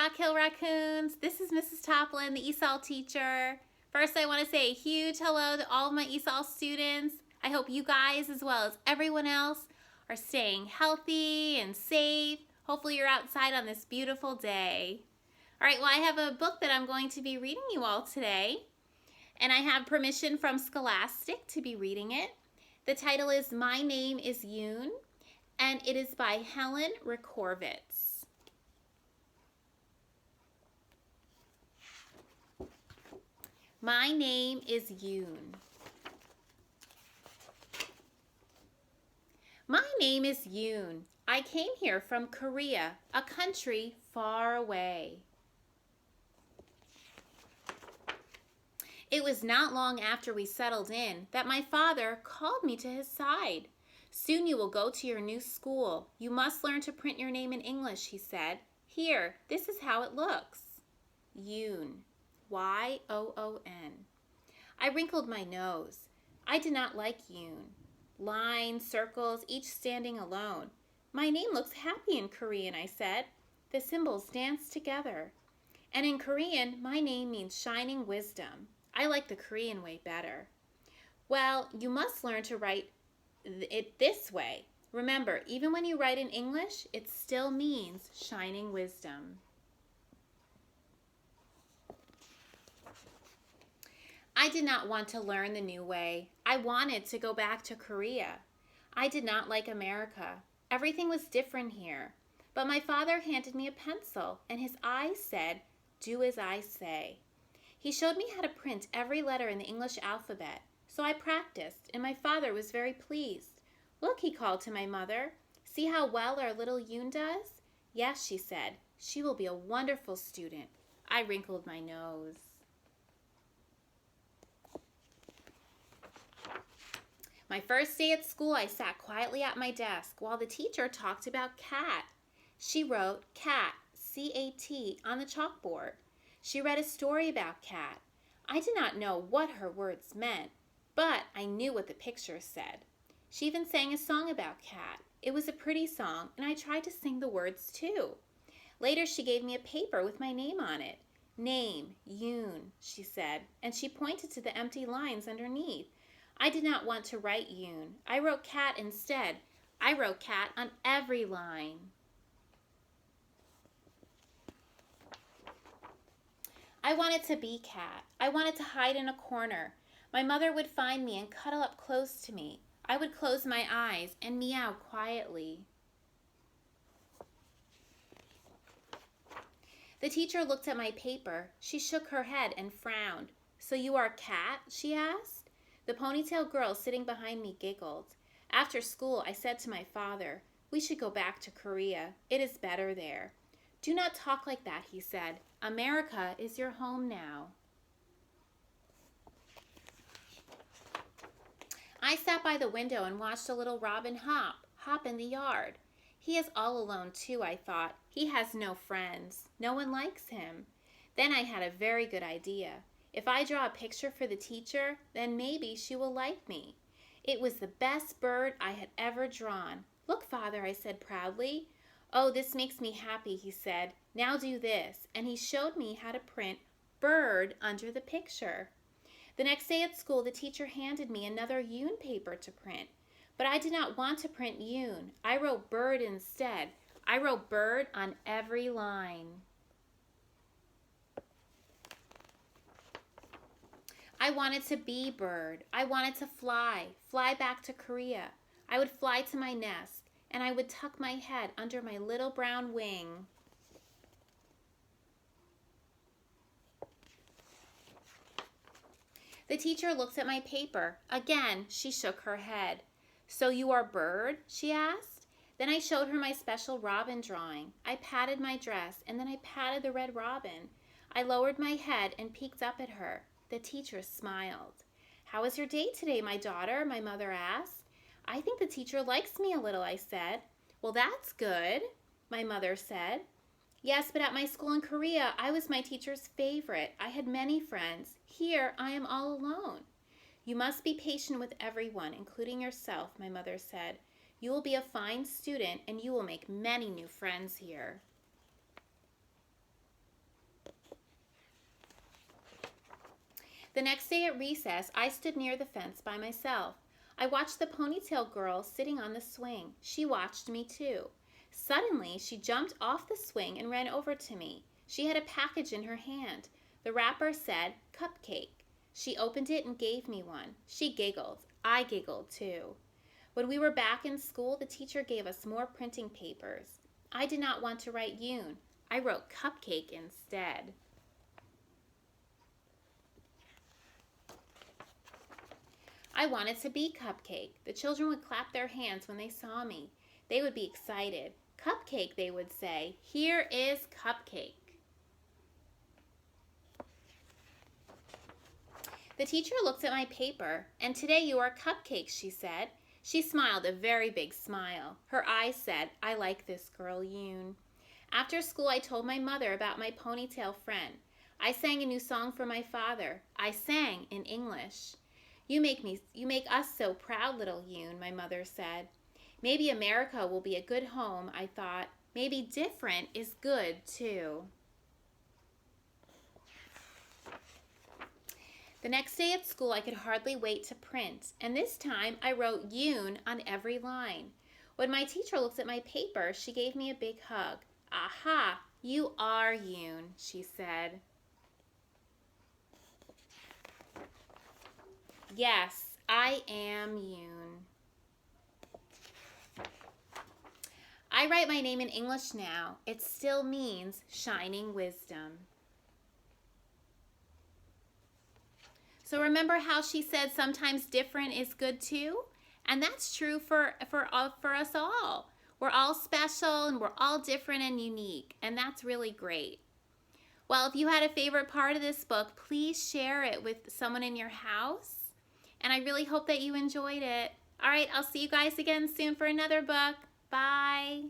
Rock Hill Raccoons. This is Mrs. Toplyn, the ESOL teacher. First, I want to say a huge hello to all of my ESOL students. I hope you guys, as well as everyone else, are staying healthy and safe. Hopefully you're outside on this beautiful day. All right, well, I have a book that I'm going to be reading you all today, and I have permission from Scholastic to be reading it. The title is My Name is Yoon, and it is by Helen Recorvits. My name is Yoon. My name is Yoon. I came here from Korea, a country far away. It was not long after we settled in that my father called me to his side. Soon you will go to your new school. You must learn to print your name in English, he said. Here, this is how it looks. Yoon. Y-O-O-N. I wrinkled my nose. I did not like Yoon. Lines, circles, each standing alone. My name looks happy in Korean, I said. The symbols dance together. And in Korean, my name means shining wisdom. I like the Korean way better. Well, you must learn to write it this way. Remember, even when you write in English, it still means shining wisdom. I did not want to learn the new way. I wanted to go back to Korea. I did not like America. Everything was different here. But my father handed me a pencil, and his eyes said, "Do as I say." He showed me how to print every letter in the English alphabet. So I practiced, and my father was very pleased. "Look," he called to my mother. "See how well our little Yoon does?" "Yes," she said. "She will be a wonderful student." I wrinkled my nose. My first day at school, I sat quietly at my desk while the teacher talked about cat. She wrote cat, C-A-T, on the chalkboard. She read a story about cat. I did not know what her words meant, but I knew what the picture said. She even sang a song about cat. It was a pretty song, and I tried to sing the words too. Later, she gave me a paper with my name on it. Name, Yoon, she said, and she pointed to the empty lines underneath. I did not want to write Yoon. I wrote cat instead. I wrote cat on every line. I wanted to be cat. I wanted to hide in a corner. My mother would find me and cuddle up close to me. I would close my eyes and meow quietly. The teacher looked at my paper. She shook her head and frowned. "So you are a cat?" she asked. The ponytail girl sitting behind me giggled. After school, I said to my father, "We should go back to Korea. It is better there." "Do not talk like that," he said. "America is your home now." I sat by the window and watched a little robin hop in the yard. He is all alone too, I thought. He has no friends. No one likes him. Then I had a very good idea. If I draw a picture for the teacher, then maybe she will like me. It was the best bird I had ever drawn. "Look, Father," I said proudly. "Oh, this makes me happy," he said. "Now do this." And he showed me how to print bird under the picture. The next day at school, the teacher handed me another Yoon paper to print. But I did not want to print Yoon. I wrote bird instead. I wrote bird on every line. I wanted to be bird. I wanted to fly back to Korea. I would fly to my nest, and I would tuck my head under my little brown wing. The teacher looked at my paper. Again, she shook her head. "So you are bird?" she asked. Then I showed her my special robin drawing. I patted my dress, and then I patted the red robin. I lowered my head and peeked up at her. The teacher smiled. "How was your day today, my daughter?" my mother asked. "I think the teacher likes me a little," I said. "Well, that's good," my mother said. "Yes, but at my school in Korea, I was my teacher's favorite. I had many friends. Here, I am all alone." "You must be patient with everyone, including yourself," my mother said. "You will be a fine student, and you will make many new friends here." The next day at recess, I stood near the fence by myself. I watched the ponytail girl sitting on the swing. She watched me too. Suddenly, she jumped off the swing and ran over to me. She had a package in her hand. The wrapper said, "Cupcake." She opened it and gave me one. She giggled. I giggled too. When we were back in school, the teacher gave us more printing papers. I did not want to write Yoon. I wrote Cupcake instead. I wanted to be Cupcake. The children would clap their hands when they saw me. They would be excited. "Cupcake," they would say. "Here is Cupcake." The teacher looked at my paper. "And today you are Cupcake," she said. She smiled a very big smile. Her eyes said, "I like this girl, Yoon." After school, I told my mother about my ponytail friend. I sang a new song for my father. I sang in English. You make us so proud, little Yoon," my mother said. Maybe America will be a good home, I thought. Maybe different is good, too. The next day at school, I could hardly wait to print, and this time I wrote Yoon on every line. When my teacher looked at my paper, she gave me a big hug. "Aha, you are Yoon," she said. Yes, I am Yoon. I write my name in English now. It still means shining wisdom. So remember how she said sometimes different is good too? And that's true for us all. We're all special and we're all different and unique, and that's really great. Well, if you had a favorite part of this book, please share it with someone in your house. And I really hope that you enjoyed it. All right, I'll see you guys again soon for another book. Bye.